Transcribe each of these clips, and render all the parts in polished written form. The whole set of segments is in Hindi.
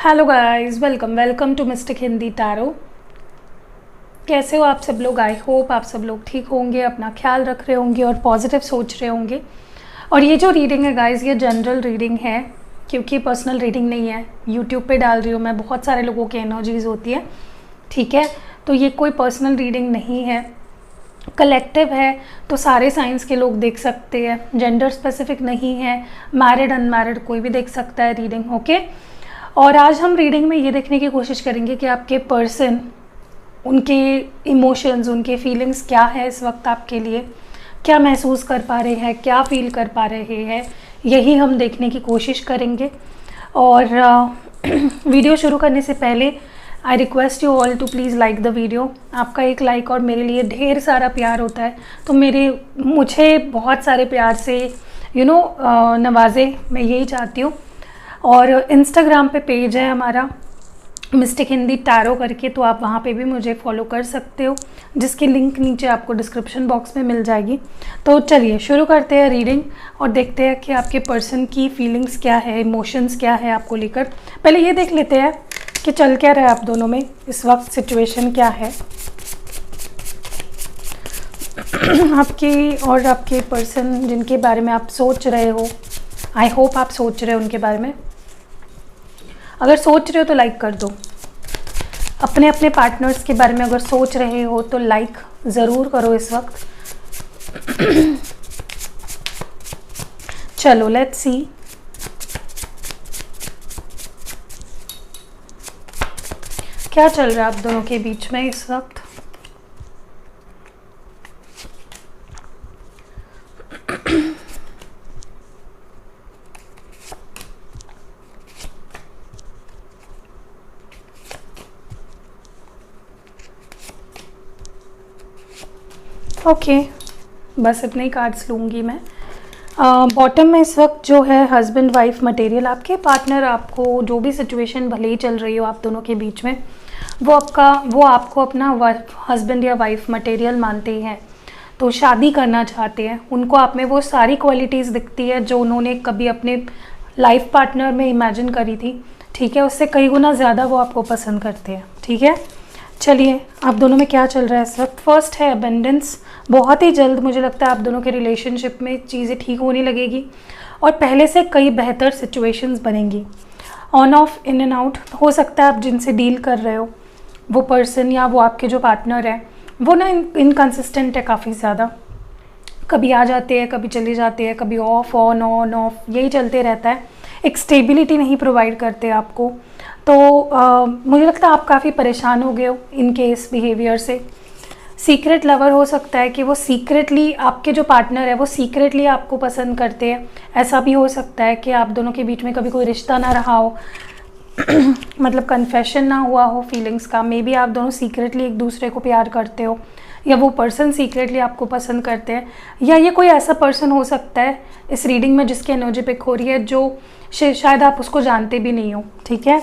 Hello guys, welcome to mystic Hindi tarot. कैसे हो आप सब लोग? आई होप आप सब लोग ठीक होंगे, अपना ख्याल रख रहे होंगे और पॉजिटिव सोच रहे होंगे। और ये जो रीडिंग है गाइस, ये जनरल रीडिंग है क्योंकि पर्सनल रीडिंग नहीं है। यूट्यूब पे डाल रही हूँ मैं, बहुत सारे लोगों की एनर्जीज होती है, ठीक है। तो ये कोई पर्सनल रीडिंग नहीं है, कलेक्टिव है। तो सारे साइंस के लोग देख सकते हैं, जेंडर स्पेसिफिक नहीं है, मैरिड अनमैरिड कोई भी देख सकता है रीडिंग, ओके। और आज हम रीडिंग में ये देखने की कोशिश करेंगे कि आपके पर्सन, उनके इमोशंस, उनके फीलिंग्स क्या है इस वक्त आपके लिए, क्या महसूस कर पा रहे हैं, क्या फील कर पा रहे हैं, यही हम देखने की कोशिश करेंगे। और वीडियो शुरू करने से पहले I request you all to please like the video. आपका एक लाइक और मेरे लिए ढेर सारा प्यार होता है, तो मुझे बहुत सारे प्यार से नवाजे, मैं यही चाहती हूँ। और इंस्टाग्राम पे पेज है हमारा मिस्टिक हिंदी टैरो करके, तो आप वहाँ पे भी मुझे फॉलो कर सकते हो, जिसकी लिंक नीचे आपको डिस्क्रिप्शन बॉक्स में मिल जाएगी। तो चलिए शुरू करते हैं रीडिंग और देखते हैं कि आपके पर्सन की फीलिंग्स क्या है, इमोशंस क्या है आपको लेकर। पहले ये देख लेते हैं कि चल क्या रहा है आप दोनों में इस वक्त, सिचुएशन क्या है आपकी और आपके पर्सन जिनके बारे में आप सोच रहे हो। आई होप आप सोच रहे हो उनके बारे में। अगर सोच रहे हो तो लाइक कर दो। अपने अपने पार्टनर्स के बारे में अगर सोच रहे हो तो लाइक ज़रूर करो इस वक्त। चलो लेट्स सी। क्या चल रहा है आप दोनों के बीच में इस वक्त? ओके, बस इतने ही कार्ड्स लूँगी मैं। बॉटम में इस वक्त जो है हस्बैंड वाइफ मटेरियल, आपके पार्टनर आपको, जो भी सिचुएशन भले ही चल रही हो आप दोनों के बीच में, वो आपको अपना हस्बैंड या वाइफ मटेरियल मानते हैं। तो शादी करना चाहते हैं, उनको आप में वो सारी क्वालिटीज़ दिखती है जो उन्होंने कभी अपने लाइफ पार्टनर में इमेजिन करी थी, ठीक है। उससे कई गुना ज़्यादा वो आपको पसंद करते हैं, ठीक है। चलिए आप दोनों में क्या चल रहा है इस वक्त? फर्स्ट है अबेंडेंस। बहुत ही जल्द मुझे लगता है आप दोनों के रिलेशनशिप में चीज़ें ठीक होने लगेगी और पहले से कई बेहतर सिचुएशंस बनेंगी। On off, in and out. हो सकता है आप जिनसे डील कर रहे हो वो पर्सन या वो आपके जो पार्टनर है वो ना इनकंसिस्टेंट है काफ़ी ज़्यादा। कभी आ जाते हैं, कभी चले जाते हैं, कभी ऑफ ऑन ऑन ऑफ, यही चलते रहता है। एक स्टेबिलिटी नहीं प्रोवाइड करते आपको। तो मुझे लगता है आप काफ़ी परेशान हो गए हो इनके इस बिहेवियर से। सीक्रेट लवर हो सकता है कि वो सीक्रेटली, आपके जो पार्टनर है वो सीक्रेटली आपको पसंद करते हैं। ऐसा भी हो सकता है कि आप दोनों के बीच में कभी कोई रिश्ता ना रहा हो मतलब कन्फेशन ना हुआ हो फीलिंग्स का। मे बी आप दोनों सीक्रेटली एक दूसरे को प्यार करते हो, या वो पर्सन सीक्रेटली आपको पसंद करते हैं, या ये कोई ऐसा पर्सन हो सकता है इस रीडिंग में जिसकी एनर्जी पिक हो रही है जो शायद आप उसको जानते भी नहीं हो, ठीक है।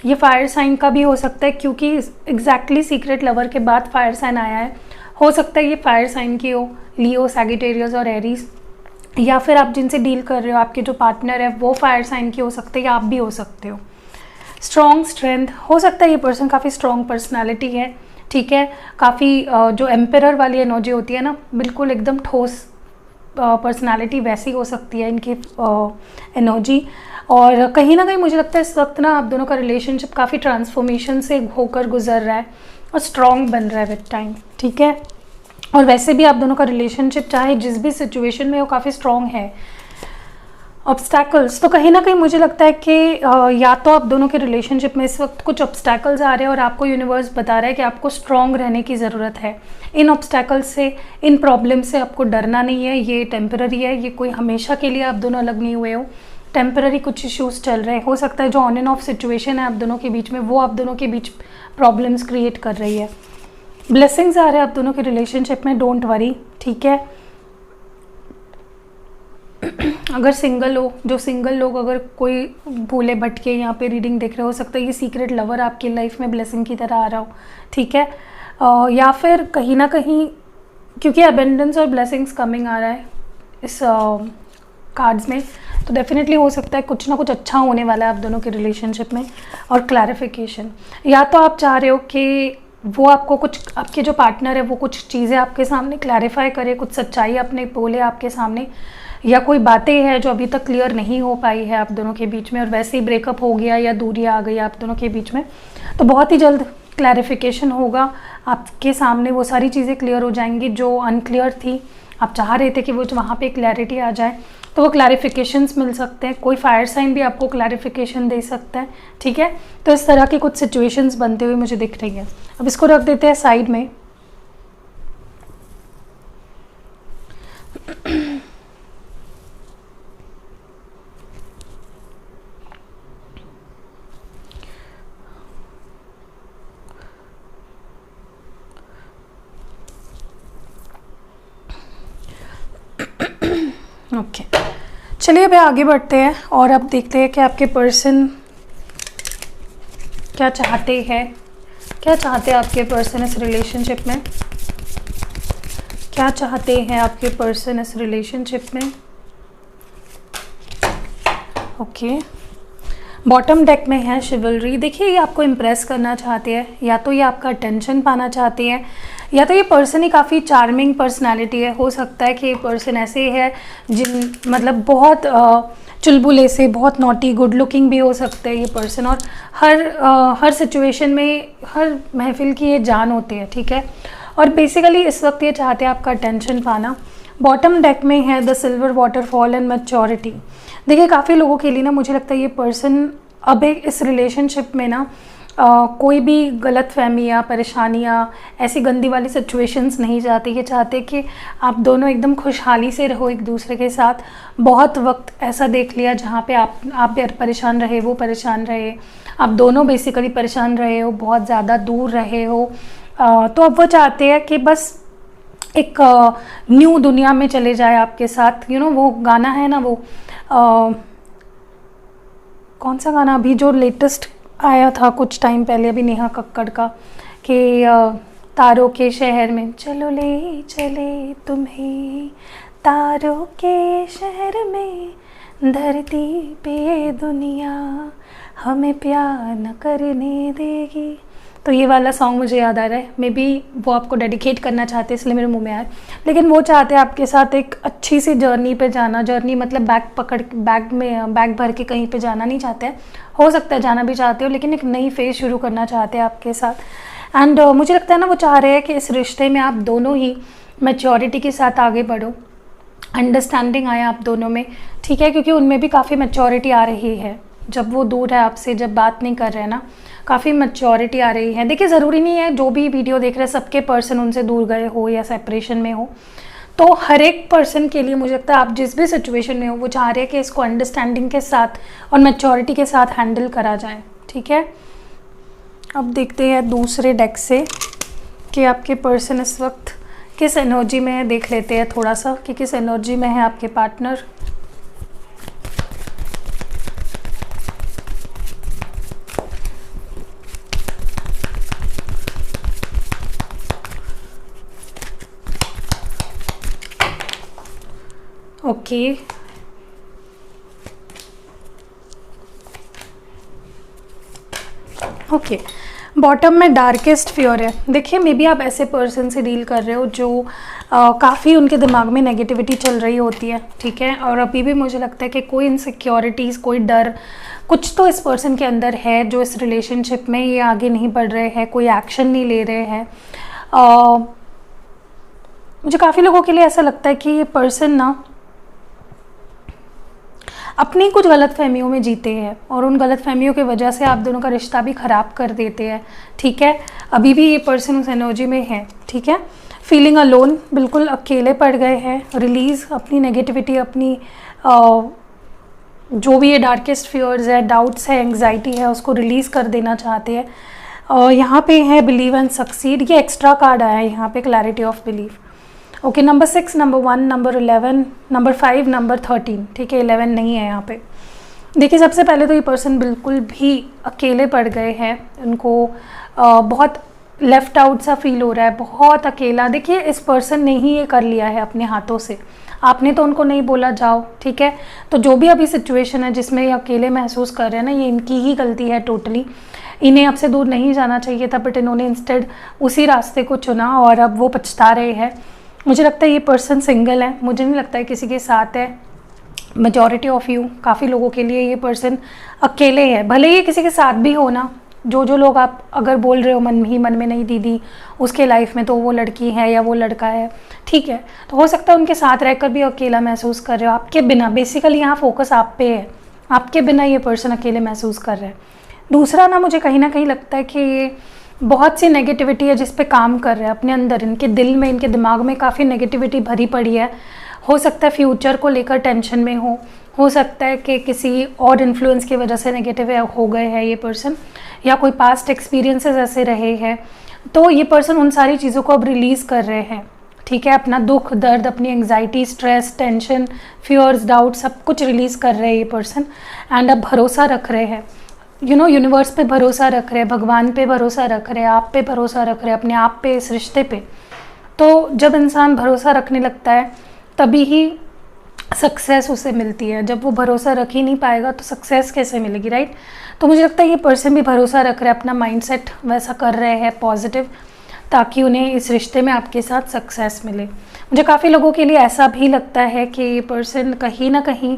ये फायर साइन का भी हो सकता है क्योंकि एग्जैक्टली सीक्रेट लवर के बाद फायर साइन आया है। हो सकता है ये फायर साइन की हो, लियो, सैजिटेरियस और एरीज, या फिर आप जिनसे डील कर रहे हो आपके जो पार्टनर है वो फायर साइन की हो सकते हैं, या आप भी हो सकते हो। स्ट्रॉन्ग स्ट्रेंथ हो सकता है ये पर्सन काफ़ी स्ट्रॉन्ग पर्सनैलिटी है, ठीक है। काफ़ी जो एम्परर वाली एनर्जी होती है ना, बिल्कुल एकदम ठोस पर्सनालिटी, वैसी हो सकती है इनकी एनर्जी। और कहीं ना कहीं मुझे लगता है इस वक्त ना आप दोनों का रिलेशनशिप काफ़ी ट्रांसफॉर्मेशन से होकर गुजर रहा है और स्ट्रॉन्ग बन रहा है विद टाइम, ठीक है। और वैसे भी आप दोनों का रिलेशनशिप चाहे जिस भी सिचुएशन में वो काफ़ी स्ट्रॉन्ग है। ऑब्स्टैकल्स, तो कहीं ना कहीं मुझे लगता है कि या तो आप दोनों के रिलेशनशिप में इस वक्त कुछ ऑब्स्टैकल्स आ रहे हैं और आपको यूनिवर्स बता रहा है कि आपको स्ट्रॉन्ग रहने की ज़रूरत है। इन ऑब्स्टैकल्स से, इन प्रॉब्लम से आपको डरना नहीं है, ये टेम्पररी है, ये कोई हमेशा के लिए आप दोनों अलग नहीं हुए हो। टेम्पररी कुछ इश्यूज चल रहे हैं, हो सकता है जो ऑन एंड ऑफ सिचुएशन है आप दोनों के बीच में वो आप दोनों के बीच प्रॉब्लम्स क्रिएट कर रही है। ब्लेसिंग्स आ रहे हैं आप दोनों के रिलेशनशिप में, डोंट वरी, ठीक है। अगर सिंगल हो, जो सिंगल लोग अगर कोई भूले भटके यहाँ पे रीडिंग देख रहे हो सकता है ये सीक्रेट लवर आपकी लाइफ में ब्लेसिंग की तरह आ रहा हो, ठीक है। या फिर कहीं ना कहीं क्योंकि अबेंडेंस और ब्लेसिंग्स कमिंग आ रहा है इस कार्ड्स में, तो डेफिनेटली हो सकता है कुछ ना कुछ अच्छा होने वाला है आप दोनों के रिलेशनशिप में। और क्लैरिफिकेशन, या तो आप चाह रहे हो कि वो आपको कुछ, आपके जो पार्टनर है वो कुछ चीज़ें आपके सामने क्लैरिफाई करे, कुछ सच्चाई अपने बोले आपके सामने, या कोई बातें हैं जो अभी तक क्लियर नहीं हो पाई है आप दोनों के बीच में और वैसे ही ब्रेकअप हो गया या दूरी आ गई आप दोनों के बीच में, तो बहुत ही जल्द क्लैरिफिकेशन होगा आपके सामने। वो सारी चीज़ें क्लियर हो जाएंगी जो अनक्लियर थी, आप चाह रहे थे कि वो वहाँ पे क्लैरिटी आ जाए, तो वो क्लैरिफिकेशंस मिल सकते हैं। कोई फायर साइन भी आपको क्लैरिफिकेशन दे सकता है, ठीक है। तो इस तरह की कुछ सिचुएशंस बनते हुए मुझे दिख रही है। अब इसको रख देते हैं साइड में। ओके, चलिए अब आगे बढ़ते हैं और अब देखते हैं कि आपके पर्सन क्या चाहते हैं। क्या चाहते हैं आपके पर्सन इस रिलेशनशिप में? क्या चाहते हैं आपके पर्सन इस रिलेशनशिप में? ओके, बॉटम डेक में है शिवलरी। देखिए ये आपको इम्प्रेस करना चाहते हैं, या तो ये आपका अटेंशन पाना चाहते हैं, या तो ये पर्सन ही काफ़ी चार्मिंग पर्सनालिटी है। हो सकता है कि ये पर्सन ऐसे है जिन मतलब बहुत चुलबुले से, बहुत नॉटी, गुड लुकिंग भी हो सकते हैं ये पर्सन, और हर सिचुएशन में, हर महफिल की ये जान होते हैं, ठीक है। और बेसिकली इस वक्त ये चाहते हैं आपका अटेंशन पाना। बॉटम डेक में है the silver waterfall and maturity. देखिए काफ़ी लोगों के लिए ना मुझे लगता है ये पर्सन अब एक इस रिलेशनशिप में ना कोई भी गलत फहमियाँ, परेशानियाँ, ऐसी गंदी वाली सिचुएशंस नहीं चाहते। ये चाहते कि आप दोनों एकदम खुशहाली से रहो एक दूसरे के साथ। बहुत वक्त ऐसा देख लिया जहाँ पे आप परेशान रहे, वो परेशान रहे, आप दोनों बेसिकली परेशान रहे हो, बहुत ज़्यादा दूर रहे हो। तो अब वो चाहते हैं कि बस एक न्यू दुनिया में चले जाए आपके साथ। वो गाना है ना, वो कौन सा गाना अभी जो लेटेस्ट आया था कुछ टाइम पहले, अभी नेहा कक्कड़ का, कि तारों के शहर में चलो ले चले तुम्हें, तारों के शहर में धरती पे दुनिया हमें प्यार न करने देगी। तो ये वाला सॉन्ग मुझे याद आ रहा है। मे बी वो आपको डेडिकेट करना चाहते हैं इसलिए मेरे मुंह में आया, लेकिन वो चाहते हैं आपके साथ एक अच्छी सी जर्नी पे जाना। जर्नी मतलब बैग भर के कहीं पे जाना नहीं चाहते हैं, हो सकता है जाना भी चाहते हो, लेकिन एक नई फेज़ शुरू करना चाहते हैं आपके साथ। एंड मुझे लगता है ना वो चाह रहे हैं कि इस रिश्ते में आप दोनों ही मैच्योरिटी के साथ आगे बढ़ो, अंडरस्टैंडिंग आए आप दोनों में, ठीक है। क्योंकि उनमें भी काफ़ी मैच्योरिटी आ रही है जब वो दूर है आपसे, जब बात नहीं कर रहे हैं ना, काफ़ी मैच्योरिटी आ रही है। देखिए ज़रूरी नहीं है जो भी वीडियो देख रहे हैं सबके पर्सन उनसे दूर गए हो या सेपरेशन में हो। तो हर एक पर्सन के लिए मुझे लगता है आप जिस भी सिचुएशन में हो वो चाह रहे हैं कि इसको अंडरस्टैंडिंग के साथ और मैच्योरिटी के साथ हैंडल करा जाए, ठीक है। अब देखते हैं दूसरे डेक से कि आपके पर्सन इस वक्त किस एनर्जी में है। देख लेते हैं थोड़ा सा कि किस एनर्जी में है आपके पार्टनर। ओके, ओके, बॉटम में डार्केस्ट फियर है। देखिए मे बी आप ऐसे पर्सन से डील कर रहे हो जो काफ़ी उनके दिमाग में नेगेटिविटी चल रही होती है, ठीक है। और अभी भी मुझे लगता है कि कोई इनसिक्योरिटीज़, कोई डर, कुछ तो इस पर्सन के अंदर है जो इस रिलेशनशिप में ये आगे नहीं बढ़ रहे हैं, कोई एक्शन नहीं ले रहे हैं। मुझे काफ़ी लोगों के लिए ऐसा लगता है कि ये पर्सन ना अपनी कुछ गलतफहमियों में जीते हैं और उन गलतफहमियों की वजह से आप दोनों का रिश्ता भी ख़राब कर देते हैं, ठीक है। अभी भी ये पर्सन उस एनर्जी में है, ठीक है। फीलिंग अलोन, बिल्कुल अकेले पड़ गए हैं। रिलीज़ अपनी नेगेटिविटी, अपनी जो भी ये डार्केस्ट फियर्स है, डाउट्स है, एंग्जाइटी है, उसको रिलीज़ कर देना चाहते हैं। यहाँ पे है बिलीव एंड सक्सीड। ये एक्स्ट्रा कार्ड आया है यहाँ पे, clarity of believe. Okay, number 6, number 1, number 11, number 5, number 13, ठीक है। 11 नहीं है यहाँ पे। देखिए सबसे पहले तो ये पर्सन बिल्कुल भी अकेले पड़ गए हैं। उनको बहुत लेफ़्ट आउट सा फील हो रहा है, बहुत अकेला। देखिए इस पर्सन ने ही ये कर लिया है अपने हाथों से। आपने तो उनको नहीं बोला जाओ, ठीक है। तो जो भी अभी सिचुएशन है जिसमें ये अकेले महसूस कर रहे हैं ना, ये इनकी ही गलती है टोटली। इन्हें आपसे दूर नहीं जाना चाहिए था, बट इन्होंने इंस्टेड उसी रास्ते को चुना और अब वो पछता रहे हैं। मुझे लगता है ये पर्सन सिंगल है, मुझे नहीं लगता है किसी के साथ है। मेजॉरिटी ऑफ यू, काफ़ी लोगों के लिए ये पर्सन अकेले है, भले ही किसी के साथ भी हो ना। जो लोग आप अगर बोल रहे हो मन ही मन में नहीं दीदी उसके लाइफ में तो वो लड़की है या वो लड़का है, ठीक है, तो हो सकता है उनके साथ रहकर भी अकेला महसूस कर रहे हो आपके बिना। बेसिकली यहाँ फोकस आप पे है, आपके बिना ये पर्सन अकेले महसूस कर रहे हैं। दूसरा ना, मुझे कहीं ना कहीं लगता है कि ये बहुत सी नेगेटिविटी है जिस पे काम कर रहे हैं अपने अंदर। इनके दिल में, इनके दिमाग में काफ़ी नेगेटिविटी भरी पड़ी है। हो सकता है फ्यूचर को लेकर टेंशन में हो सकता है कि किसी और इन्फ्लुएंस की वजह से नेगेटिव हो गए हैं ये पर्सन, या कोई पास्ट एक्सपीरियंसेस ऐसे रहे हैं। तो ये पर्सन उन सारी चीज़ों को अब रिलीज़ कर रहे हैं, ठीक है। अपना दुख दर्द, अपनी anxiety, stress, tension, fears, doubt, सब कुछ रिलीज़ कर रहे हैं ये पर्सन। एंड अब भरोसा रख रहे हैं, यूनिवर्स पे भरोसा रख रहे हैं, भगवान पे भरोसा रख रहे हैं, आप पे भरोसा रख रहे हैं, अपने आप पे, इस रिश्ते पे। तो जब इंसान भरोसा रखने लगता है तभी ही सक्सेस उसे मिलती है। जब वो भरोसा रख ही नहीं पाएगा तो सक्सेस कैसे मिलेगी, राइट। तो मुझे लगता है ये पर्सन भी भरोसा रख रहे हैं, अपना माइंडसेट वैसा कर रहे हैं पॉजिटिव, ताकि उन्हें इस रिश्ते में आपके साथ सक्सेस मिले। मुझे काफ़ी लोगों के लिए ऐसा भी लगता है कि ये पर्सन कहीं ना कहीं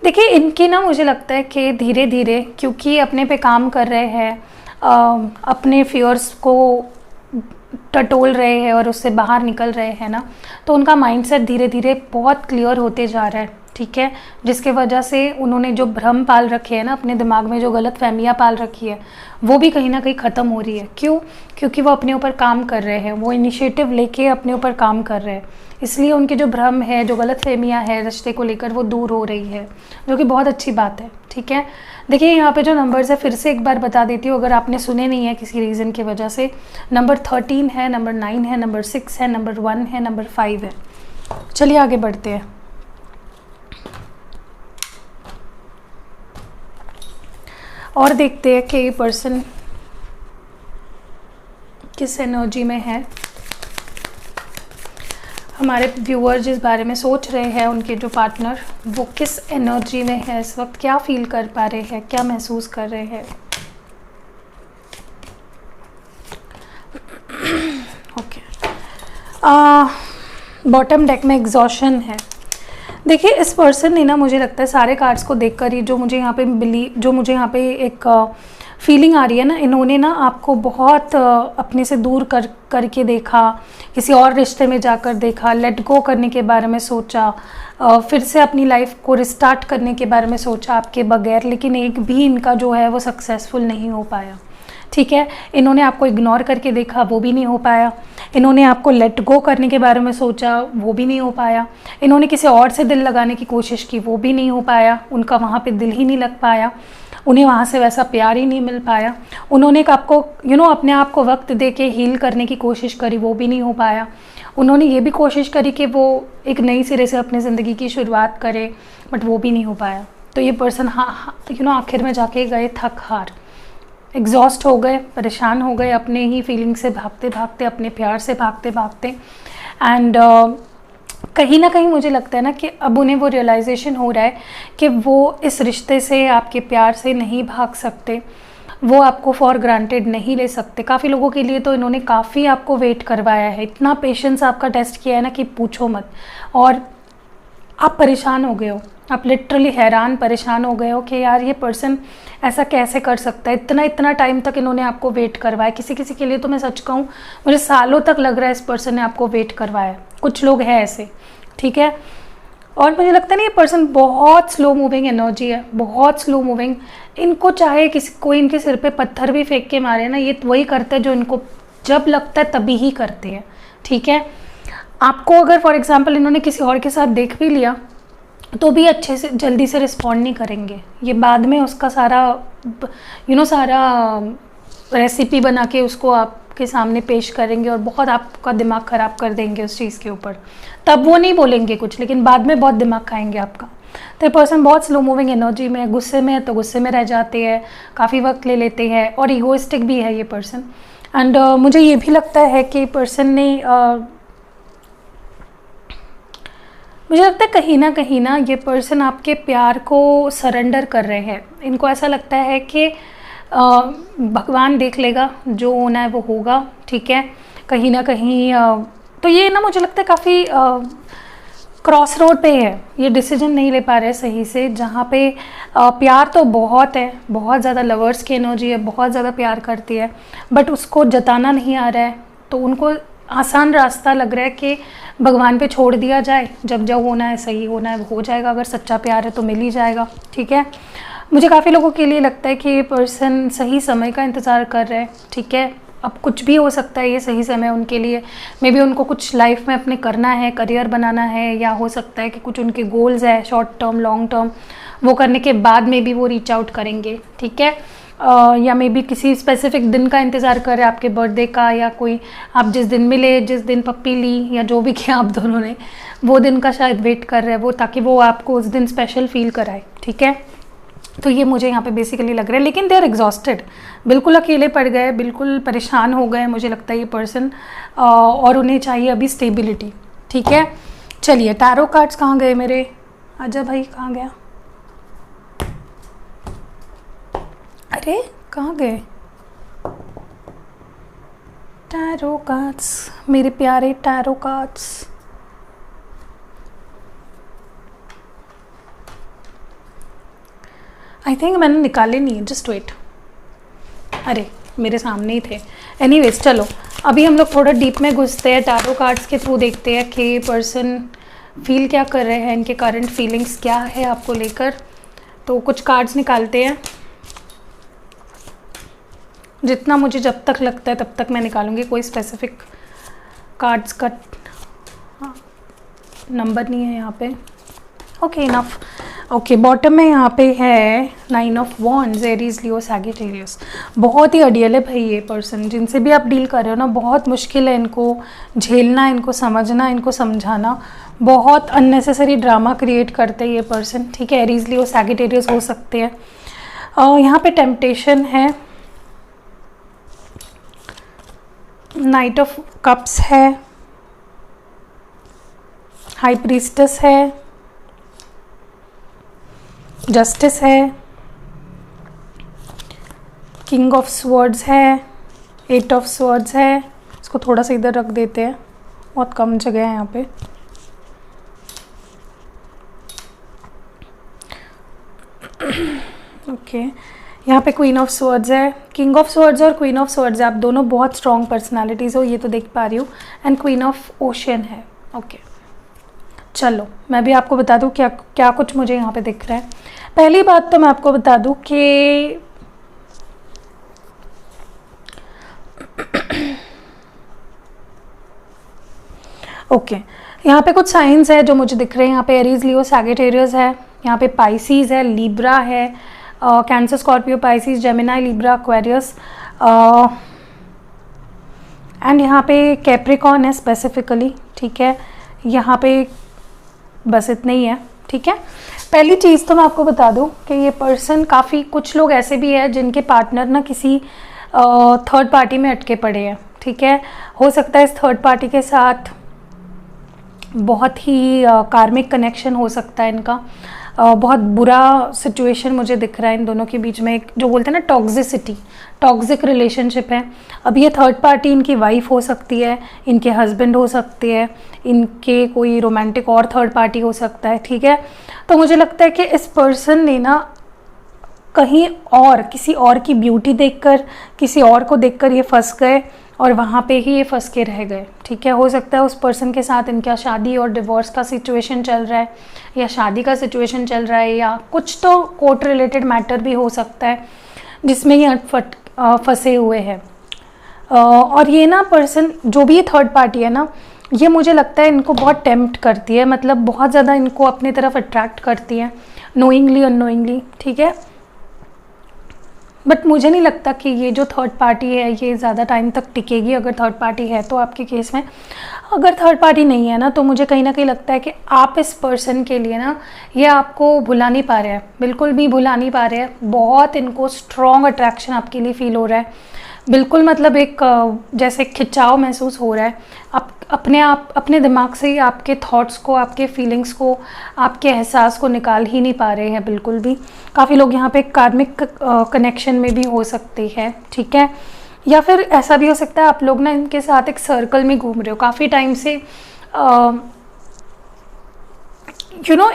देखिए, इनकी ना मुझे लगता है कि धीरे धीरे, क्योंकि अपने पे काम कर रहे हैं, अपने फियर्स को टटोल रहे हैं और उससे बाहर निकल रहे हैं ना, तो उनका माइंडसेट धीरे धीरे बहुत क्लियर होते जा रहा है, ठीक है। जिसके वजह से उन्होंने जो भ्रम पाल रखे हैं ना अपने दिमाग में, जो गलत फहमियाँ पाल रखी है, वो भी कहीं ना कहीं ख़त्म हो रही है। क्यों? क्योंकि वो अपने ऊपर काम कर रहे हैं, वो इनिशिएटिव लेके अपने ऊपर काम कर रहे हैं। इसलिए उनके जो भ्रम है, जो गलत फहमियाँ है रिश्ते को लेकर, वो दूर हो रही है, जो कि बहुत अच्छी बात है, ठीक है। देखिए, यहाँ पे जो नंबर्स है फिर से एक बार बता देती हूँ अगर आपने सुने नहीं है किसी रीज़न की वजह से। नंबर 13 है, नंबर 9 है, नंबर 6 है, नंबर 1 है, नंबर 5 है। चलिए आगे बढ़ते हैं और देखते हैं कि ये पर्सन किस एनर्जी में है। हमारे व्यूअर जिस बारे में सोच रहे हैं, उनके जो पार्टनर, वो किस एनर्जी में है इस वक्त, क्या फील कर पा रहे हैं, क्या महसूस कर रहे हैं। ओके, बॉटम डेक में एग्जॉशन है। देखिए, इस पर्सन ने ना, मुझे लगता है सारे कार्ड्स को देखकर ही जो मुझे यहाँ पे एक फीलिंग आ रही है ना, इन्होंने ना आपको बहुत अपने से दूर करके देखा, किसी और रिश्ते में जाकर देखा, लेट गो करने के बारे में सोचा, फिर से अपनी लाइफ को रिस्टार्ट करने के बारे में सोचा आपके बगैर, लेकिन एक भी इनका जो है वो सक्सेसफुल नहीं हो पाया, ठीक है। इन्होंने आपको इग्नोर करके देखा, वो भी नहीं हो पाया। इन्होंने आपको लेट गो करने के बारे में सोचा, वो भी नहीं हो पाया। इन्होंने किसी और से दिल लगाने की कोशिश की, वो भी नहीं हो पाया। उनका वहाँ पे दिल ही नहीं लग पाया, उन्हें वहाँ से वैसा प्यार ही नहीं मिल पाया। उन्होंने आपको अपने आप को वक्त दे के हील करने की कोशिश करी, वो भी नहीं हो पाया। उन्होंने ये भी कोशिश करी कि वो एक नई सिरे से अपनी ज़िंदगी की शुरुआत करे, बट वो भी नहीं हो पाया। तो ये पर्सन आखिर में जाके गए थक हार, एग्जॉस्ट हो गए, परेशान हो गए अपने ही फीलिंग से भागते भागते, अपने प्यार से भागते भागते। एंड कहीं ना कहीं मुझे लगता है ना कि अब उन्हें वो रियलाइजेशन हो रहा है कि वो इस रिश्ते से, आपके प्यार से नहीं भाग सकते, वो आपको फॉर ग्रांटेड नहीं ले सकते। काफ़ी लोगों के लिए तो इन्होंने काफ़ी आपको वेट करवाया है, इतना पेशेंस आपका टेस्ट किया है ना कि पूछो मत। और आप परेशान हो गए हो, आप लिटरली हैरान परेशान हो गए हो कि यार ये पर्सन ऐसा कैसे कर सकता है। इतना टाइम तक इन्होंने आपको वेट करवाया। किसी किसी के लिए तो मैं सच कहूँ, मुझे सालों तक लग रहा है इस पर्सन ने आपको वेट करवाया। कुछ लोग हैं ऐसे, ठीक है। और मुझे लगता है ना ये पर्सन बहुत स्लो मूविंग एनर्जी है, बहुत स्लो मूविंग। इनको चाहे कोई इनके सिर पे पत्थर भी फेंक के मारे ना, ये वही करते हैं जो इनको जब लगता है तभी ही करते हैं, ठीक है। आपको अगर फॉर एग्जांपल इन्होंने किसी और के साथ देख भी लिया तो भी अच्छे से जल्दी से रिस्पॉन्ड नहीं करेंगे। ये बाद में उसका सारा सारा रेसिपी बना के उसको आपके सामने पेश करेंगे और बहुत आपका दिमाग ख़राब कर देंगे उस चीज़ के ऊपर। तब वो नहीं बोलेंगे कुछ, लेकिन बाद में बहुत दिमाग खाएंगे आपका। तो ये पर्सन बहुत स्लो मूविंग एनर्जी में है, गुस्से में है तो गुस्से में रह जाते हैं, काफ़ी वक्त ले लेते हैं और ईगोइस्टिक भी है ये पर्सन। एंड मुझे ये भी लगता है कि पर्सन ने मुझे लगता है कहीं ना ये पर्सन आपके प्यार को सरेंडर कर रहे हैं। इनको ऐसा लगता है कि भगवान देख लेगा, जो होना है वो होगा, ठीक है। कहीं ना कहीं तो ये ना मुझे लगता है काफ़ी क्रॉस रोड पे है, ये डिसीजन नहीं ले पा रहे सही से, जहाँ पे प्यार तो बहुत है, बहुत ज़्यादा लवर्स की एनर्जी है, बहुत ज़्यादा प्यार करती है, बट उसको जताना नहीं आ रहा है। तो उनको आसान रास्ता लग रहा है कि भगवान पे छोड़ दिया जाए, जब जब होना है सही होना है वो हो जाएगा, अगर सच्चा प्यार है तो मिल ही जाएगा, ठीक है। मुझे काफ़ी लोगों के लिए लगता है कि ये पर्सन सही समय का इंतज़ार कर रहे हैं, ठीक है। अब कुछ भी हो सकता है, ये सही समय उनके लिए, मे बी उनको कुछ लाइफ में अपने करना है, करियर बनाना है, या हो सकता है कि कुछ उनके गोल्स है शॉर्ट टर्म लॉन्ग टर्म, वो करने के बाद में भी वो रीच आउट करेंगे, ठीक है। या मे बी किसी स्पेसिफिक दिन का इंतज़ार कर रहे हैं, आपके बर्थडे का, या कोई आप जिस दिन मिले, जिस दिन पप्पी ली, या जो भी किया आप दोनों ने, वो दिन का शायद वेट कर रहे हैं वो, ताकि वो आपको उस दिन स्पेशल फील कराए, ठीक है। तो ये मुझे यहाँ पे बेसिकली लग रहा है, लेकिन दे आर एग्जॉस्टेड, बिल्कुल अकेले पड़ गए, बिल्कुल परेशान हो गए मुझे लगता है ये पर्सन, और उन्हें चाहिए अभी स्टेबिलिटी, ठीक है। चलिए टैरो कार्ड्स कहाँ गए मेरे, आजा भाई कहाँ गया, अरे कहाँ गए टैरो कार्ड्स, मेरे प्यारे टैरो कार्ड्स। आई थिंक मैंने निकाले नहीं है, जस्ट वेट, अरे मेरे सामने ही थे। एनीवेज चलो अभी हम लोग थोड़ा डीप में घुसते हैं, टैरो कार्ड्स के थ्रू देखते हैं कि पर्सन फील क्या कर रहे हैं, इनके करंट फीलिंग्स क्या है आपको लेकर। तो कुछ कार्ड्स निकालते हैं, जितना मुझे जब तक लगता है तब तक मैं निकालूंगी, कोई स्पेसिफिक कार्ड्स का नंबर नहीं है यहाँ पे। Okay enough. ओके बॉटम में यहाँ पे है 9 of wands, Aries Leo Sagittarius. बहुत ही अडियल है भाई ये पर्सन, जिनसे भी आप डील कर रहे हो ना, बहुत मुश्किल है इनको झेलना, इनको समझना, इनको समझाना। बहुत अननेसेसरी ड्रामा क्रिएट करते हैं ये पर्सन, ठीक है। एरीज लियो सैजिटेरियस हो सकते हैं। यहाँ पे टेम्पटेशन है, नाइट ऑफ कप्स है, हाई प्रीस्टेस है, जस्टिस है, किंग ऑफ स्वर्ड्स है, 8 ऑफ स्वर्ड्स है। इसको थोड़ा सा इधर रख देते हैं, बहुत कम जगह है यहाँ पे। ओके यहाँ पे क्वीन ऑफ स्वर्ड्स है, किंग ऑफ स्वर्ड्स और क्वीन ऑफ स्वर्ड्स, आप दोनों बहुत स्ट्रॉन्ग पर्सनालिटीज़ हो, ये तो देख पा रही हूँ। एंड क्वीन ऑफ ओशन है। ओके चलो मैं भी आपको बता दूँ क्या क्या कुछ मुझे यहाँ पे दिख रहा है। पहली बात तो मैं आपको बता दूँ कि ओके यहाँ पे कुछ साइंस है जो मुझे दिख रहे हैं। यहाँ पे एरीज लियो सैजिटेरियस है, यहाँ पे पाइसिस है, लिब्रा है, cancer Scorpio Pisces Gemini Libra Aquarius, and यहाँ पे कैप्रिकॉर्न है स्पेसिफिकली, ठीक है। यहाँ पे बस इतने ही है, ठीक है। पहली चीज़ तो मैं आपको बता दूँ कि ये पर्सन काफ़ी, कुछ लोग ऐसे भी है जिनके पार्टनर ना किसी थर्ड पार्टी में अटके पड़े हैं, ठीक है। हो सकता है इस थर्ड पार्टी के साथ बहुत ही कार्मिक कनेक्शन हो सकता है इनका, बहुत बुरा सिचुएशन मुझे दिख रहा है इन दोनों के बीच में, एक जो बोलते हैं ना टॉक्सिसिटी, टॉक्सिक रिलेशनशिप है। अब ये थर्ड पार्टी इनकी वाइफ हो सकती है, इनके हस्बैंड हो सकते हैं, इनके कोई रोमांटिक और थर्ड पार्टी हो सकता है, ठीक है। तो मुझे लगता है कि इस पर्सन ने ना कहीं और किसी और की ब्यूटी देखकर, किसी और को देखकर ये फंस गए और वहाँ पे ही ये फंस के रह गए, ठीक है। हो सकता है उस पर्सन के साथ इनका शादी और डिवोर्स का सिचुएशन चल रहा है, या शादी का सिचुएशन चल रहा है, या कुछ तो कोर्ट रिलेटेड मैटर भी हो सकता है जिसमें ये फंसे हुए हैं। और ये ना पर्सन, जो भी ये थर्ड पार्टी है ना, ये मुझे लगता है इनको बहुत टेम्प्ट करती है, मतलब बहुत ज़्यादा इनको अपनी तरफ अट्रैक्ट करती है, नोइंगली अननोइंगली, ठीक है। बट मुझे नहीं लगता कि ये जो थर्ड पार्टी है ये ज़्यादा टाइम तक टिकेगी। अगर थर्ड पार्टी है तो आपके केस में, अगर थर्ड पार्टी नहीं है ना, तो मुझे कहीं ना कहीं लगता है कि आप इस पर्सन के लिए ना, ये आपको भुला नहीं पा रहे हैं, बिल्कुल भी भुला नहीं पा रहे हैं। बहुत इनको स्ट्रॉन्ग अट्रैक्शन आपके लिए फील हो रहा है, बिल्कुल मतलब एक जैसे खिंचाव महसूस हो रहा है। आप अपने दिमाग से ही आपके थॉट्स को, आपके फीलिंग्स को, आपके एहसास को निकाल ही नहीं पा रहे हैं बिल्कुल भी। काफ़ी लोग यहाँ पे कार्मिक कनेक्शन में भी हो सकते हैं, ठीक है। या फिर ऐसा भी हो सकता है आप लोग ना इनके साथ एक सर्कल में घूम रहे हो काफ़ी टाइम से,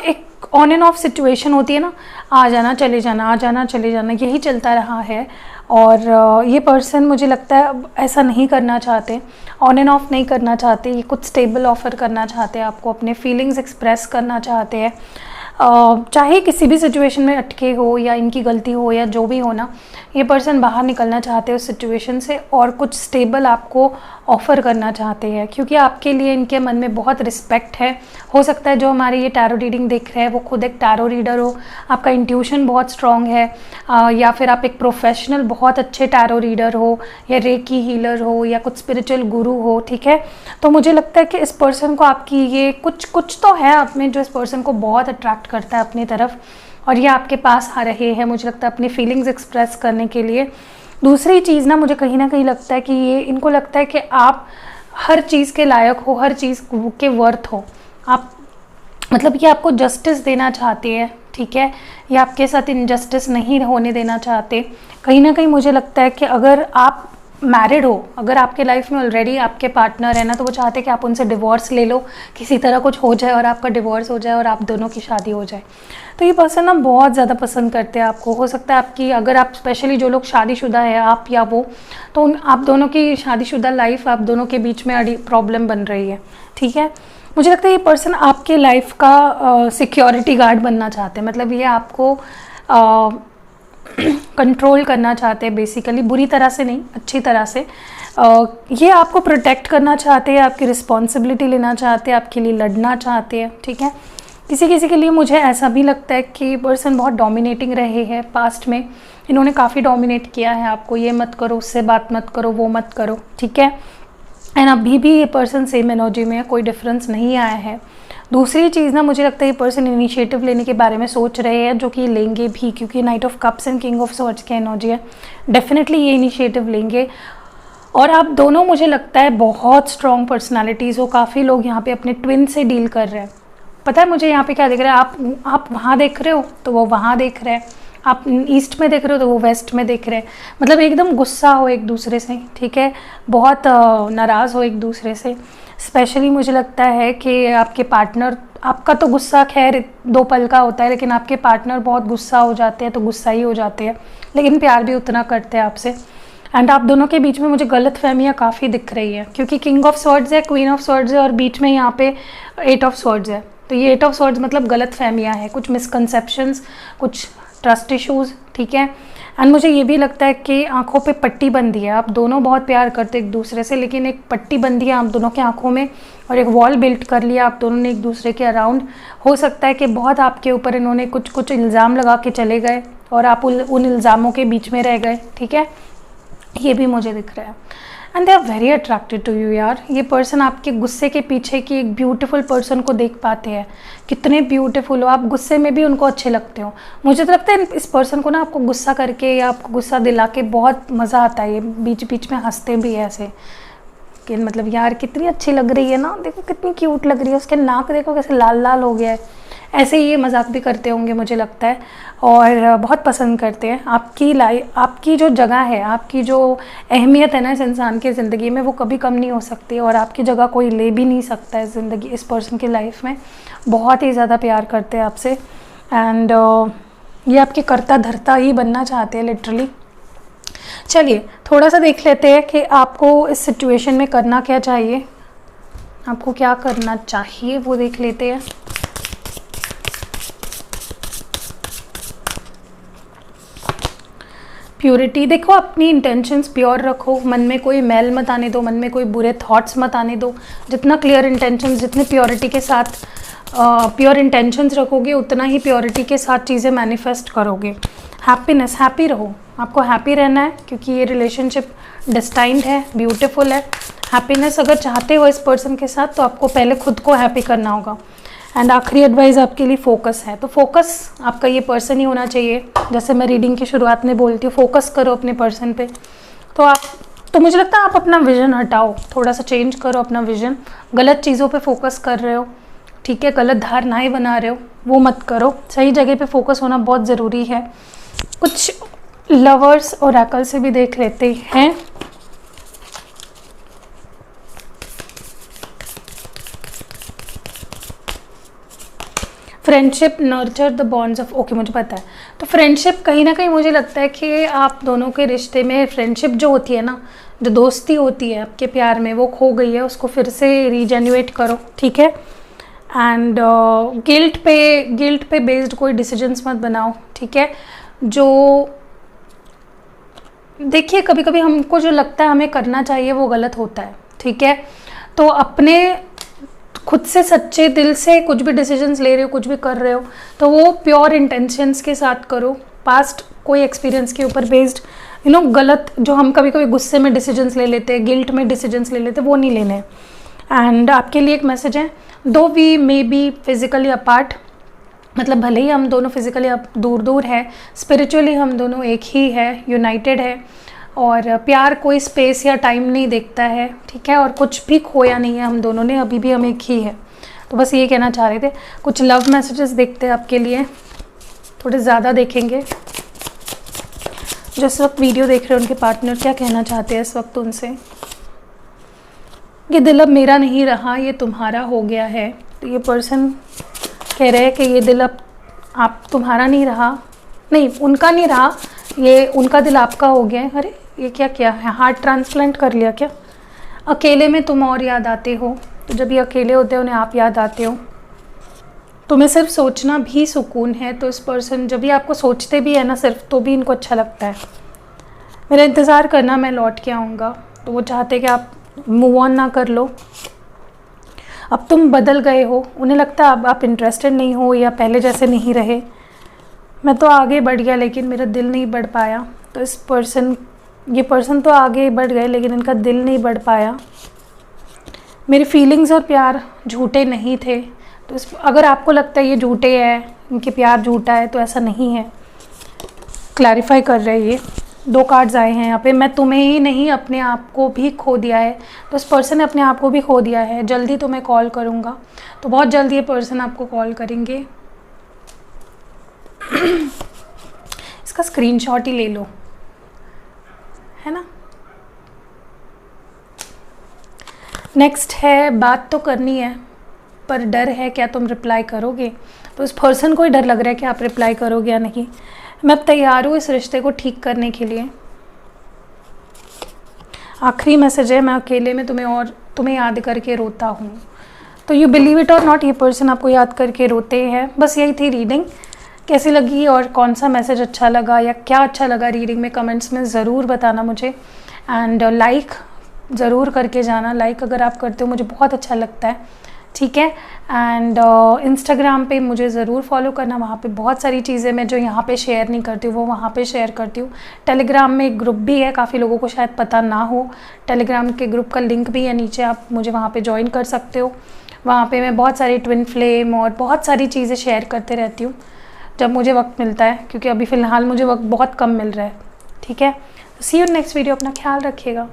एक ऑन एंड ऑफ सिचुएशन होती है ना, आ जाना चले जाना, आ जाना चले जाना, यही चलता रहा है। और ये पर्सन मुझे लगता है अब ऐसा नहीं करना चाहते, ऑन एंड ऑफ नहीं करना चाहते, ये कुछ स्टेबल ऑफर करना चाहते हैं आपको, अपने फीलिंग्स एक्सप्रेस करना चाहते हैं। चाहे किसी भी सिचुएशन में अटके हो या इनकी गलती हो या जो भी हो ना, ये पर्सन बाहर निकलना चाहते हैं उस सिचुएशन से और कुछ स्टेबल आपको ऑफ़र करना चाहते हैं, क्योंकि आपके लिए इनके मन में बहुत रिस्पेक्ट है। हो सकता है जो हमारे ये टैरो रीडिंग देख रहे हैं वो खुद एक टैरो रीडर हो, आपका इंट्यूशन बहुत स्ट्रॉन्ग है, या फिर आप एक प्रोफेशनल बहुत अच्छे टैरो रीडर हो, या रेकी हीलर हो, या कुछ स्पिरिचुअल गुरु हो, ठीक है। तो मुझे लगता है कि इस पर्सन को आपकी ये कुछ तो है आप में जो इस पर्सन को बहुत अट्रैक्ट करता है अपनी तरफ, और ये आपके पास आ रहे हैं मुझे लगता है अपनी फीलिंग्स एक्सप्रेस करने के लिए। दूसरी चीज़ ना मुझे कहीं ना कहीं लगता है कि ये इनको लगता है कि आप हर चीज़ के लायक हो, हर चीज़ के वर्थ हो आप, मतलब ये आपको जस्टिस देना चाहते हैं, ठीक है। ये आपके साथ इनजस्टिस नहीं होने देना चाहते। कहीं ना कहीं मुझे लगता है कि अगर आप मैरिड हो, अगर आपके लाइफ में ऑलरेडी आपके पार्टनर है ना, तो वो चाहते हैं कि आप उनसे डिवोर्स ले लो, किसी तरह कुछ हो जाए और आपका डिवोर्स हो जाए और आप दोनों की शादी हो जाए। तो ये पर्सन ना बहुत ज़्यादा पसंद करते हैं आपको। हो सकता है आपकी, अगर आप स्पेशली जो लोग शादीशुदा है आप या वो, तो आप दोनों की शादीशुदा लाइफ, आप दोनों के बीच में प्रॉब्लम बन रही है, ठीक है। मुझे लगता है ये पर्सन आपके लाइफ का सिक्योरिटी गार्ड बनना चाहते हैं, मतलब ये आपको कंट्रोल करना चाहते हैं बेसिकली, बुरी तरह से नहीं, अच्छी तरह से। ये आपको प्रोटेक्ट करना चाहते हैं, आपकी रिस्पॉन्सिबिलिटी लेना चाहते हैं, आपके लिए लड़ना चाहते हैं, ठीक है। किसी किसी के लिए मुझे ऐसा भी लगता है कि पर्सन बहुत डोमिनेटिंग रहे हैं पास्ट में, इन्होंने काफ़ी डोमिनेट किया है आपको, ये मत करो, उससे बात मत करो, वो मत करो, ठीक है। एंड अभी भी ये पर्सन सेम एनर्जी में है, कोई डिफरेंस नहीं आया है। दूसरी चीज़ ना मुझे लगता है ये पर्सन इनिशिएटिव लेने के बारे में सोच रहे हैं, जो कि लेंगे भी, क्योंकि night of cups and king of swords की एनर्जी है। डेफिनेटली ये इनिशिएटिव लेंगे। और आप दोनों मुझे लगता है बहुत स्ट्रॉन्ग पर्सनालिटीज़ हो। काफ़ी लोग यहाँ पे अपने ट्विन से डील कर रहे हैं। पता है मुझे यहाँ पे क्या दिख रहा है, आप वहाँ देख रहे हो तो वो वहाँ देख रहे हैं, आप ईस्ट में देख रहे हो तो वो वेस्ट में देख रहे हैं। मतलब एकदम गुस्सा हो एक दूसरे से, ठीक है, बहुत नाराज़ हो एक दूसरे से। स्पेशली मुझे लगता है कि आपके पार्टनर, आपका तो गुस्सा खैर 2 पल का होता है, लेकिन आपके पार्टनर बहुत गुस्सा हो जाते हैं तो गुस्सा ही हो जाते हैं, लेकिन प्यार भी उतना करते हैं आपसे। एंड आप दोनों के बीच में मुझे गलत फहमियाँ काफ़ी दिख रही है, क्योंकि किंग ऑफ स्वॉर्ड्स है, क्वीन ऑफ स्वॉर्ड्स है और बीच में यहाँ पे 8 ऑफ स्वॉर्ड्स है। तो ये 8 ऑफ स्वॉर्ड्स मतलब गलत फहमियाँ हैं, कुछ मिसकंसेप्शंस, कुछ ट्रस्ट इशूज़, ठीक है। एंड मुझे ये भी लगता है कि आंखों पे पट्टी बंधी है, आप दोनों बहुत प्यार करते एक दूसरे से, लेकिन एक पट्टी बंधी है आप दोनों की आंखों में और एक वॉल बिल्ड कर लिया आप दोनों ने एक दूसरे के अराउंड। हो सकता है कि बहुत आपके ऊपर इन्होंने कुछ इल्ज़ाम लगा के चले गए और आप उन इल्ज़ामों के बीच में रह गए, ठीक है। ये भी मुझे दिख रहा है। And they are very attracted to you यार। ये पर्सन आपके गुस्से के पीछे की एक ब्यूटीफुल पर्सन को देख पाते हैं, कितने ब्यूटीफुल हो आप, गुस्से में भी उनको अच्छे लगते हो। मुझे तो लगता है इस पर्सन को ना आपको गुस्सा करके या आपको गुस्सा दिला के बहुत मज़ा आता है। ये बीच बीच में हंसते भी है ऐसे कि मतलब यार कितनी अच्छी लग रही है ना, देखो कितनी क्यूट लग रही है, उसके नाक देखो कैसे लाल लाल हो गया है। ऐसे ही ये मजाक भी करते होंगे मुझे लगता है, और बहुत पसंद करते हैं आपकी लाइफ। आपकी जो जगह है, आपकी जो अहमियत है ना इस इंसान की ज़िंदगी में, वो कभी कम नहीं हो सकती और आपकी जगह कोई ले भी नहीं सकता है ज़िंदगी इस पर्सन की लाइफ में। बहुत ही ज़्यादा प्यार करते हैं आपसे। एंड ये आपके कर्ता धर्ता ही बनना चाहते हैं लिटरली। चलिए थोड़ा सा देख लेते हैं कि आपको इस सिचुएशन में करना क्या चाहिए, आपको क्या करना चाहिए वो देख लेते हैं। प्योरिटी, देखो अपनी इंटेंशंस प्योर रखो, मन में कोई मैल मत आने दो, मन में कोई बुरे थॉट्स मत आने दो। जितना क्लियर इंटेंशंस, जितने प्योरिटी के साथ प्योर इंटेंशंस रखोगे उतना ही प्योरिटी के साथ चीज़ें मैनिफेस्ट करोगे। हैप्पीनेस, हैप्पी रहो, आपको हैप्पी रहना है क्योंकि ये रिलेशनशिप डेस्टाइंड है, ब्यूटीफुल है। हैप्पीनेस अगर चाहते हो इस पर्सन के साथ तो आपको पहले खुद को हैप्पी करना होगा। एंड आखिरी एडवाइस आपके लिए फोकस है, तो फोकस आपका ये पर्सन ही होना चाहिए। जैसे मैं रीडिंग की शुरुआत में बोलती हूँ, फोकस करो अपने पर्सन पे। तो मुझे लगता है आप अपना विजन हटाओ, थोड़ा सा चेंज करो अपना विजन। गलत चीज़ों पे फोकस कर रहे हो, ठीक है, गलत धारणाएं बना रहे हो, वो मत करो। सही जगह पे फोकस होना बहुत ज़रूरी है। कुछ लवर्स ओरेकल से भी देख लेते हैं। Friendship nurture the bonds of, okay मुझे पता है। तो फ्रेंडशिप कहीं ना कहीं मुझे लगता है कि आप दोनों के रिश्ते में फ्रेंडशिप जो होती है ना, जो दोस्ती होती है आपके प्यार में, वो खो गई है, उसको फिर से रीजेन्युएट करो, ठीक है। एंड गिल्ट पे बेस्ड कोई डिसीजंस मत बनाओ, ठीक है। जो देखिए कभी कभी हमको जो लगता है हमें करना चाहिए वो गलत होता है, ठीक है। तो अपने खुद से सच्चे दिल से कुछ भी डिसीजंस ले रहे हो, कुछ भी कर रहे हो, तो वो प्योर इंटेंशंस के साथ करो। पास्ट कोई एक्सपीरियंस के ऊपर बेस्ड गलत जो हम कभी कभी गुस्से में डिसीजंस ले लेते हैं, गिल्ट में डिसीजंस ले लेते हैं, वो नहीं लेने। एंड आपके लिए एक मैसेज है, though we may be physically apart, मतलब भले ही हम दोनों फिजिकली अब दूर दूर हैं, स्पिरिचुअली हम दोनों एक ही है, यूनाइटेड है। और प्यार कोई स्पेस या टाइम नहीं देखता है, ठीक है। और कुछ भी खोया नहीं है हम दोनों ने, अभी भी हम एक ही है। तो बस ये कहना चाह रहे थे। कुछ लव मैसेजेस देखते हैं आपके लिए, थोड़े ज़्यादा देखेंगे। जो इस वक्त वीडियो देख रहे हैं उनके पार्टनर क्या कहना चाहते हैं इस वक्त उनसे। ये दिल अब मेरा नहीं रहा, ये तुम्हारा हो गया है। तो ये पर्सन कह रहे हैं कि ये दिल अब आप तुम्हारा नहीं रहा, नहीं उनका नहीं रहा, ये उनका दिल आपका हो गया है। अरे ये क्या किया है, हार्ट ट्रांसप्लांट कर लिया क्या। अकेले में तुम और याद आते हो, तो जब ये अकेले होते हैं उन्हें आप याद आते हो। तुम्हें सिर्फ सोचना भी सुकून है। तो इस पर्सन जब भी आपको सोचते भी है ना सिर्फ, तो भी इनको अच्छा लगता है। मेरा इंतज़ार करना, मैं लौट के आऊँगा। तो वो चाहते कि आप मूव ऑन ना कर लो, अब तुम बदल गए हो। उन्हें लगता है अब आप इंटरेस्टेड नहीं हो या पहले जैसे नहीं रहे। मैं तो आगे बढ़ गया लेकिन मेरा दिल नहीं बढ़ पाया। तो ये पर्सन तो आगे बढ़ गए लेकिन इनका दिल नहीं बढ़ पाया। मेरी फीलिंग्स और प्यार झूठे नहीं थे। तो अगर आपको लगता है ये झूठे हैं, इनके प्यार झूठा है, तो ऐसा नहीं है। क्लैरिफाई कर रहे हैं ये। 2 कार्ड्स आए हैं यहाँ पे। मैं तुम्हें ही नहीं अपने आप को भी खो दिया है। तो इस पर्सन ने अपने आप को भी खो दिया है। जल्दी तुम्हें कॉल करूँगा। तो बहुत जल्दी ये पर्सन आपको कॉल करेंगे। इसका स्क्रीनशॉट ही ले लो, है ना। नेक्स्ट है, बात तो करनी है पर डर है, क्या तुम रिप्लाई करोगे। तो इस पर्सन को ही डर लग रहा है कि आप रिप्लाई करोगे या नहीं। मैं अब तैयार हूँ इस रिश्ते को ठीक करने के लिए। आखिरी मैसेज है, मैं अकेले में तुम्हें याद करके रोता हूँ। तो यू बिलीव इट और नॉट, ये पर्सन आपको याद करके रोते हैं। बस यही थी रीडिंग। कैसी लगी और कौन सा मैसेज अच्छा लगा या क्या अच्छा लगा रीडिंग में, कमेंट्स में ज़रूर बताना मुझे। एंड लाइक ज़रूर करके जाना। लाइक अगर आप करते हो मुझे बहुत अच्छा लगता है, ठीक है। एंड इंस्टाग्राम पे मुझे ज़रूर फॉलो करना। वहाँ पे बहुत सारी चीज़ें मैं जो यहाँ पे शेयर नहीं करती हूँ वो वहाँ पे शेयर करती हूँ। टेलीग्राम में एक ग्रुप भी है, काफ़ी लोगों को शायद पता ना हो। टेलीग्राम के ग्रुप का लिंक भी है नीचे, आप मुझे वहाँ पे ज्वाइन कर सकते हो। वहाँ पे मैं बहुत सारी ट्विन फ्लेम और बहुत सारी चीज़ें शेयर करते रहती हूँ जब मुझे वक्त मिलता है, क्योंकि अभी फ़िलहाल मुझे वक्त बहुत कम मिल रहा है, ठीक है। सी यू नेक्स्ट वीडियो। अपना ख्याल रखिएगा।